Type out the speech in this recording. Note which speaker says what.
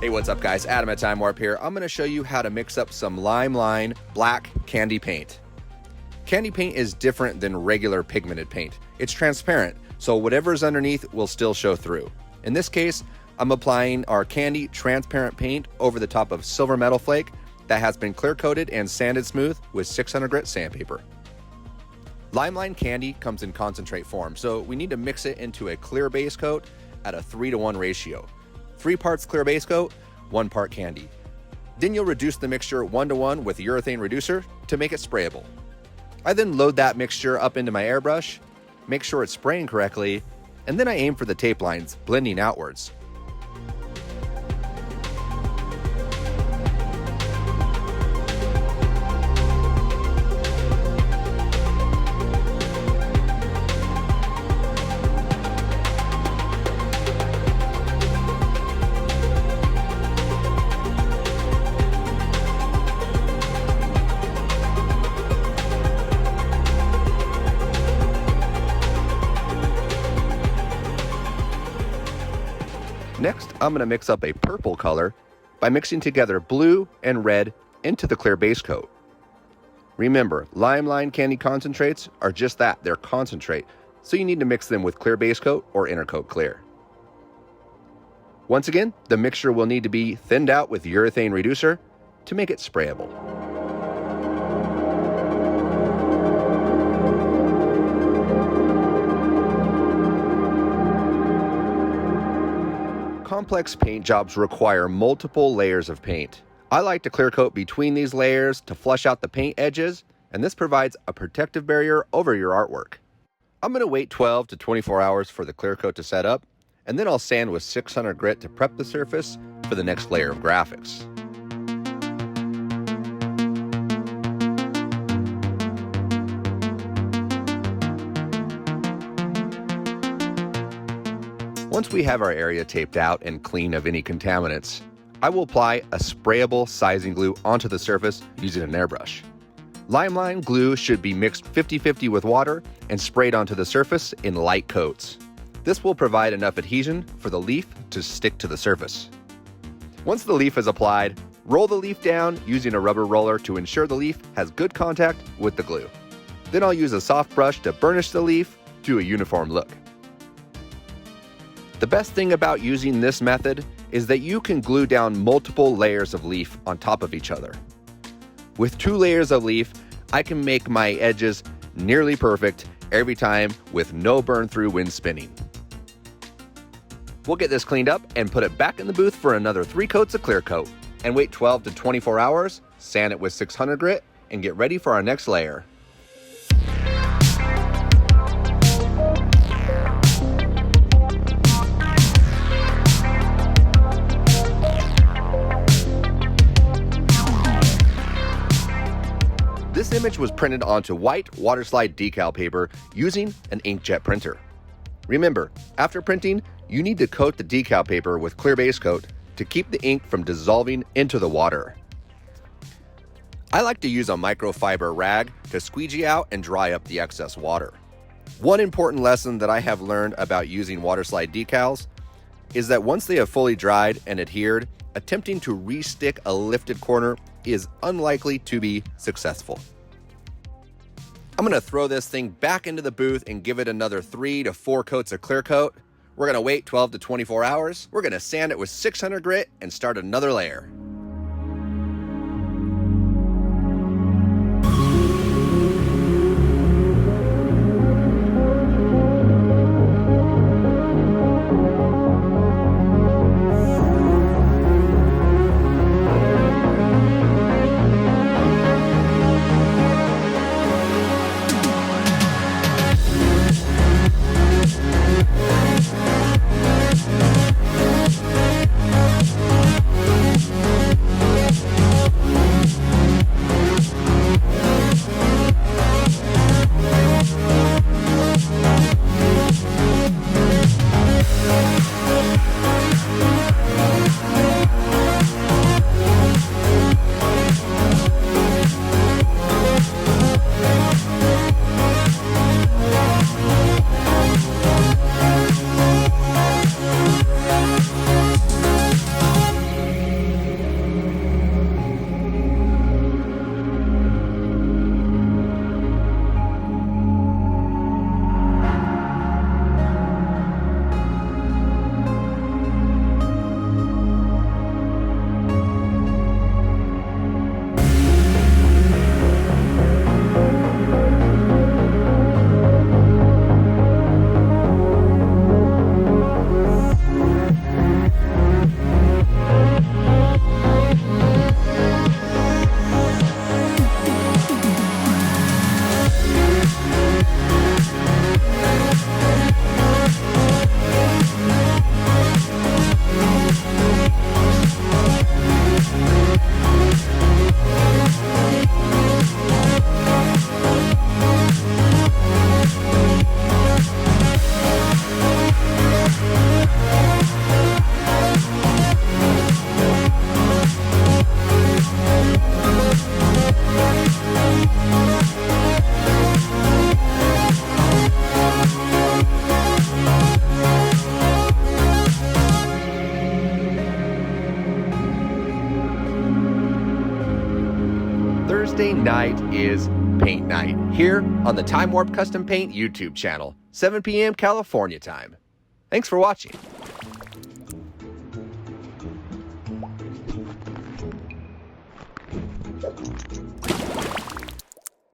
Speaker 1: Hey, what's up guys? Adam at Time Warp here. I'm going to show you how to mix up some Limeline black candy paint. Candy paint is different than regular pigmented paint. It's transparent, so whatever's underneath will still show through. In this case, I'm applying our candy transparent paint over the top of silver metal flake that has been clear coated and sanded smooth with 600 grit sandpaper. Limeline candy comes in concentrate form, so we need to mix it into a clear base coat at a 3:1 ratio. 3 parts clear base coat, 1 part candy. Then you'll reduce the mixture 1:1 with urethane reducer to make it sprayable. I then load that mixture up into my airbrush, make sure it's spraying correctly, and then I aim for the tape lines, blending outwards. Next, I'm going to mix up a purple color by mixing together blue and red into the clear base coat. Remember, Limeline candy concentrates are just that, they're concentrate, so you need to mix them with clear base coat or intercoat clear. Once again, the mixture will need to be thinned out with urethane reducer to make it sprayable. Complex paint jobs require multiple layers of paint. I like to clear coat between these layers to flush out the paint edges, and this provides a protective barrier over your artwork. I'm going to wait 12 to 24 hours for the clear coat to set up, and then I'll sand with 600 grit to prep the surface for the next layer of graphics. Once we have our area taped out and clean of any contaminants, I will apply a sprayable sizing glue onto the surface using an airbrush. Limeline glue should be mixed 50-50 with water and sprayed onto the surface in light coats. This will provide enough adhesion for the leaf to stick to the surface. Once the leaf is applied, roll the leaf down using a rubber roller to ensure the leaf has good contact with the glue. Then I'll use a soft brush to burnish the leaf to a uniform look. The best thing about using this method is that you can glue down multiple layers of leaf on top of each other. With 2 layers of leaf, I can make my edges nearly perfect every time with no burn through when spinning. We'll get this cleaned up and put it back in the booth for another 3 coats of clear coat and wait 12 to 24 hours, sand it with 600 grit, and get ready for our next layer. This image was printed onto white waterslide decal paper using an inkjet printer. Remember, after printing, you need to coat the decal paper with clear base coat to keep the ink from dissolving into the water. I like to use a microfiber rag to squeegee out and dry up the excess water. One important lesson that I have learned about using waterslide decals is that once they have fully dried and adhered, attempting to re-stick a lifted corner is unlikely to be successful. I'm going to throw this thing back into the booth and give it another 3 to 4 coats of clear coat. We're going to wait 12 to 24 hours. We're going to sand it with 600 grit and start another layer. Thursday night is paint night here on the Time Warp Custom Paint YouTube channel, 7 p.m. California time. Thanks for watching.